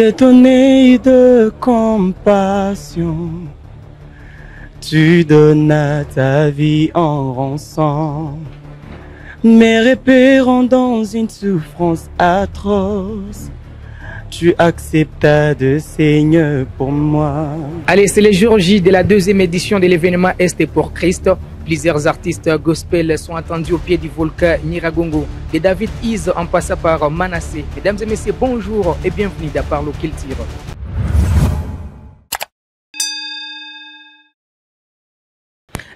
de ton œil de compassion, tu donnas ta vie en rançon. Mais repérant dans une souffrance atroce, tu acceptas de saigner pour moi. Allez, c'est le jour J de la deuxième édition de l'événement Est pour Christ. Plusieurs artistes gospel sont attendus au pied du volcan Nyiragongo. De David Is en passant par Manasseh. Mesdames et messieurs, bonjour et bienvenue dans Parlo Culture.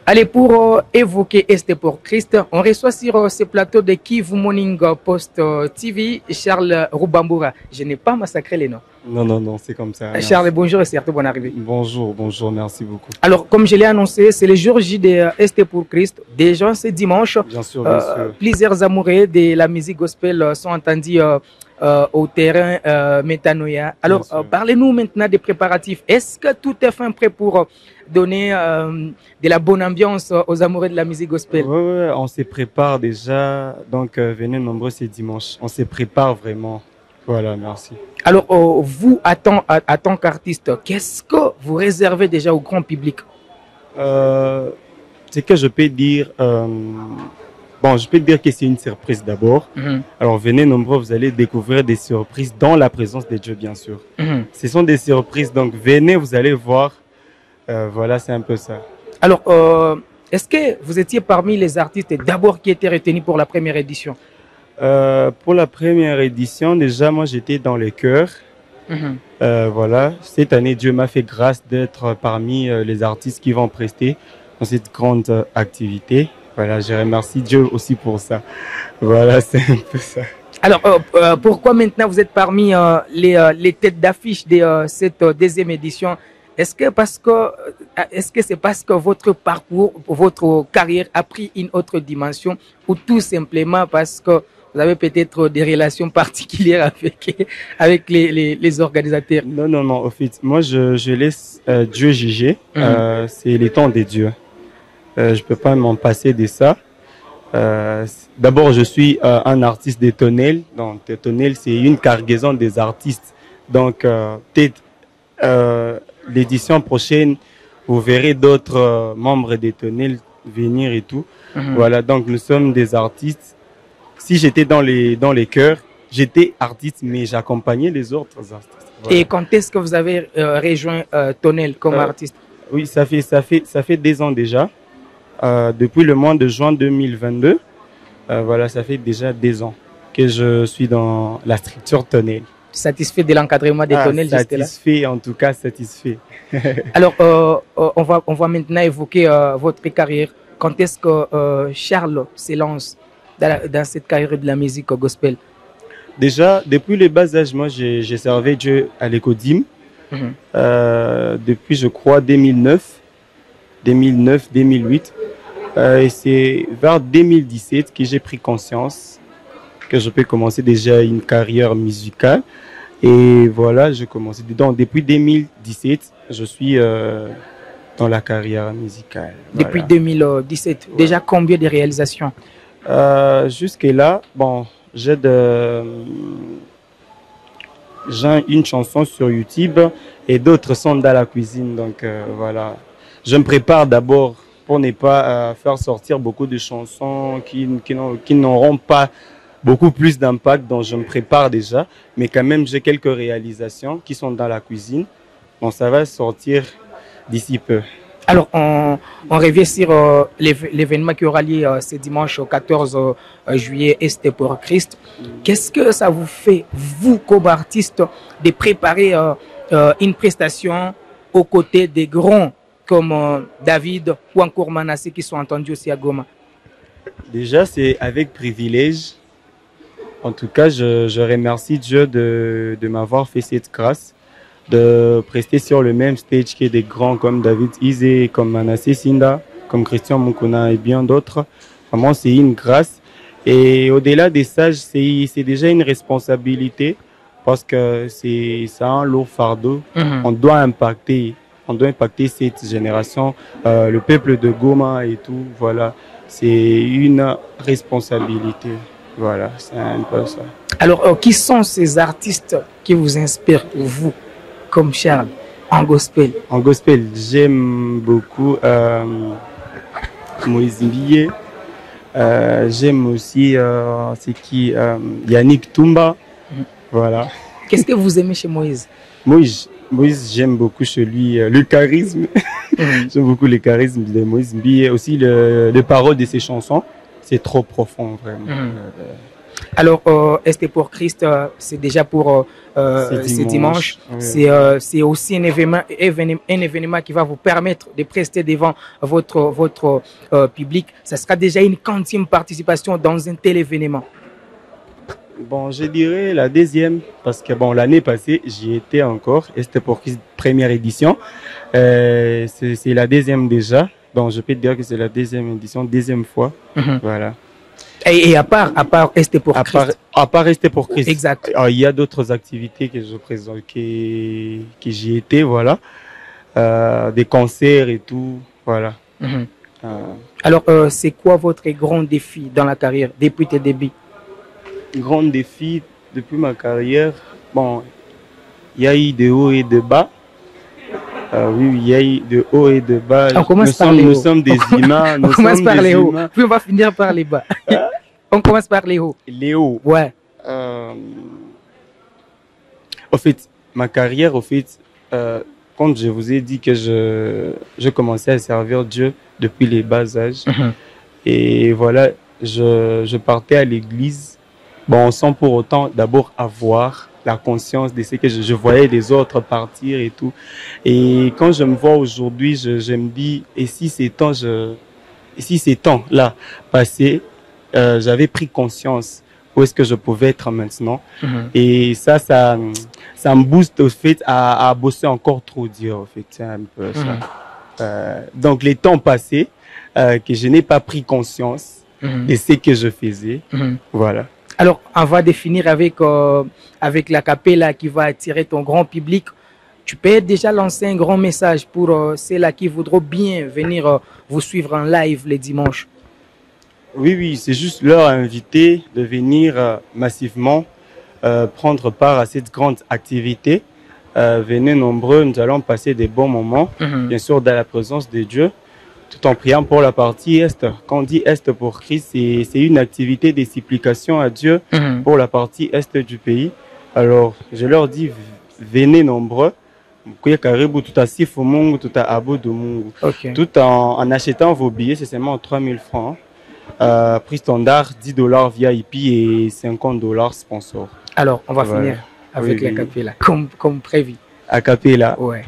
Allez, pour évoquer Est pour Christ, on reçoit sur ce plateau de Kivu Morning Post TV Charles Rubambura. Je n'ai pas massacré les noms. Non, c'est comme ça. Charles, bonjour et surtout bonne arrivée. Bonjour, merci beaucoup. Alors, comme je l'ai annoncé, c'est le jour J de Est pour Christ. Déjà, c'est dimanche. Bien sûr, bien sûr. Plusieurs amoureux de la musique gospel sont entendus au terrain Metanoia. Alors, parlez-nous maintenant des préparatifs. Est-ce que tout est fin prêt pour donner de la bonne ambiance aux amoureux de la musique gospel? Oui, on se prépare déjà. Donc, venez nombreux ce dimanche. On se prépare vraiment. Voilà, merci. Alors, vous, à tant qu'artiste, qu'est-ce que vous réservez déjà au grand public? C'est que je peux dire... Bon, je peux dire que c'est une surprise d'abord. Alors, venez nombreux, vous allez découvrir des surprises dans la présence de Dieu, bien sûr. Ce sont des surprises, donc venez, vous allez voir. Voilà, c'est un peu ça. Alors, est-ce que vous étiez parmi les artistes d'abord qui étaient retenus pour la première édition? Pour la première édition, déjà, moi, j'étais dans les chœurs. Voilà, cette année, Dieu m'a fait grâce d'être parmi les artistes qui vont prester dans cette grande activité. Voilà, je remercie Dieu aussi pour ça. Voilà, c'est un peu ça. Alors, pourquoi maintenant vous êtes parmi les têtes d'affiche de cette deuxième édition? Est-ce que c'est parce que votre parcours, votre carrière a pris une autre dimension, ou tout simplement parce que vous avez peut-être des relations particulières avec les organisateurs? Non, au fait, moi je laisse Dieu juger. C'est les temps des dieux. Je peux pas m'en passer de ça. D'abord, je suis un artiste de Tonel. Donc, Tonel, c'est une cargaison des artistes. Donc, peut-être l'édition prochaine, vous verrez d'autres membres de Tonel venir et tout. Voilà, donc nous sommes des artistes. Si j'étais dans les chœurs, j'étais artiste, mais j'accompagnais les autres artistes. Voilà. Et quand est-ce que vous avez rejoint Tonel comme artiste? Oui, ça fait 2 ans déjà. Depuis le mois de juin 2022, voilà, ça fait déjà 2 ans que je suis dans la structure Tonel. Satisfait de l'encadrement des Tonel jusque-là? Satisfait, en tout cas satisfait. Alors, on va maintenant évoquer votre carrière. Quand est-ce que Charles se lance dans cette carrière de la musique gospel? Déjà, depuis le bas âge, moi, j'ai servi Dieu à l'Écodim. Depuis, je crois, 2009, 2008. Et c'est vers 2017 que j'ai pris conscience que je peux commencer déjà une carrière musicale. Et voilà, je commençais dedans. Depuis 2017, je suis dans la carrière musicale. Depuis 2017, ouais. Déjà combien de réalisations? Jusque-là, bon, j'ai une chanson sur YouTube et d'autres sont dans la cuisine. Donc voilà, je me prépare d'abord pour ne pas faire sortir beaucoup de chansons qui n'auront pas beaucoup plus d'impact, donc je me prépare déjà. Mais quand même, j'ai quelques réalisations qui sont dans la cuisine. Bon, ça va sortir d'ici peu. Alors, on revient sur l'événement qui aura lieu ce dimanche au 14 juillet, Est pour Christ. Qu'est-ce que ça vous fait, vous, comme artiste, de préparer une prestation aux côtés des grands comme David ou encore Manasseh qui sont entendus aussi à Goma? Déjà, c'est avec privilège. En tout cas, je remercie Dieu de m'avoir fait cette grâce, de prester sur le même stage que des grands comme David Izé, comme Manasseh Sinda, comme Christian Mukuna et bien d'autres. Vraiment, c'est une grâce. Et au-delà des sages, c'est déjà une responsabilité parce que c'est un lourd fardeau. On doit impacter cette génération, le peuple de Goma et tout. Voilà, c'est une responsabilité. Voilà, c'est un peu ça. Alors, qui sont ces artistes qui vous inspirent, vous, comme Charles, en gospel? En gospel, j'aime beaucoup Moïse Mbié. J'aime aussi c'est qui Yannick Toumba. Voilà. Qu'est-ce que vous aimez chez Moïse? Moïse, j'aime beaucoup chez lui le charisme. J'aime beaucoup le charisme de Moïse Mbié. Aussi les paroles de ses chansons. C'est trop profond, vraiment. Alors, Est pour Christ, c'est déjà pour ce dimanche. Oui. C'est aussi un événement qui va vous permettre de prester devant votre public. Ça sera déjà une 40e participation dans un tel événement. Bon, je dirais la deuxième, parce que bon, l'année passée, j'y étais encore. Et c'était pour Christ, première édition. C'est la deuxième déjà. Donc, je peux te dire que c'est la deuxième édition, deuxième fois. Voilà. Et à part Est pour Christ. À part Est pour Christ. Exact. Alors, il y a d'autres activités que je présente, que j'y étais, voilà. Des concerts et tout, voilà. Alors, c'est quoi votre grand défi dans la carrière depuis tes débuts? Grand défi depuis ma carrière, bon, il y a eu de hauts et de bas. Oui, il y a eu de hauts et de bas. Nous sommes des humains. On commence par les hauts, puis on va finir par les bas. On commence par les hauts. Les hauts. Ouais. Au fait, ma carrière, quand je vous ai dit que je commençais à servir Dieu depuis les bas âges, et voilà, je partais à l'église, bon, sans pour autant d'abord avoir la conscience de ce que je voyais les autres partir et tout. Et quand je me vois aujourd'hui, je me dis, et si ces temps-là passés, j'avais pris conscience où est-ce que je pouvais être maintenant. Et ça me booste au fait à bosser encore trop dur, au fait. C'est un peu ça. Donc les temps passés, que je n'ai pas pris conscience de ce que je faisais, voilà. Alors, on va définir avec la cappella qui va attirer ton grand public. Tu peux déjà lancer un grand message pour ceux-là qui voudront bien venir vous suivre en live les dimanches. Oui, c'est juste leur inviter de venir massivement prendre part à cette grande activité. Venez nombreux, nous allons passer des bons moments, bien sûr dans la présence de Dieu, tout en priant pour la partie Est. Quand on dit Est pour Christ, c'est une activité de supplication à Dieu pour la partie Est du pays. Alors, je leur dis, venez nombreux, tout en achetant vos billets, c'est seulement 3000 francs. Prix standard, $10 VIP et $50 sponsor. Alors, on va finir avec la cappella, comme prévu. A cappella. Ouais.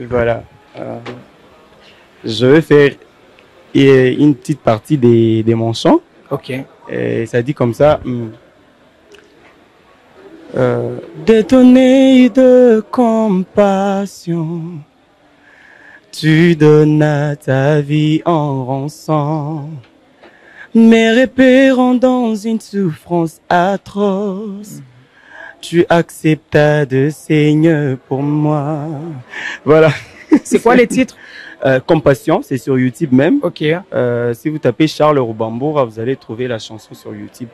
Voilà. Je vais faire une petite partie de mon chant. Ok. Et ça dit comme ça. Détonné de compassion, tu donnas ta vie en rançon, mais repérant dans une souffrance atroce, tu acceptas de saigner pour moi. Voilà. C'est quoi les titres? Compassion, c'est sur YouTube même. Ok. Si vous tapez Charles Rubamboura, vous allez trouver la chanson sur YouTube.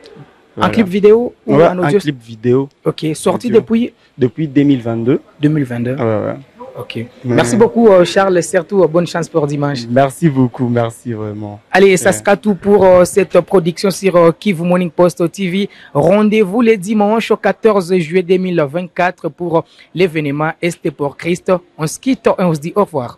Voilà. Un clip vidéo ou ouais, un audio? Un clip vidéo. Ok. Sorti audio. depuis 2022. 2022. Ouais. Ok. Merci beaucoup Charles, surtout bonne chance pour dimanche. Merci beaucoup, merci vraiment. Allez, ça sera tout pour cette production sur Kivu Morning Post TV. Rendez-vous le dimanche au 14 juillet 2024 pour l'événement Est pour Christ. On se quitte et on se dit au revoir.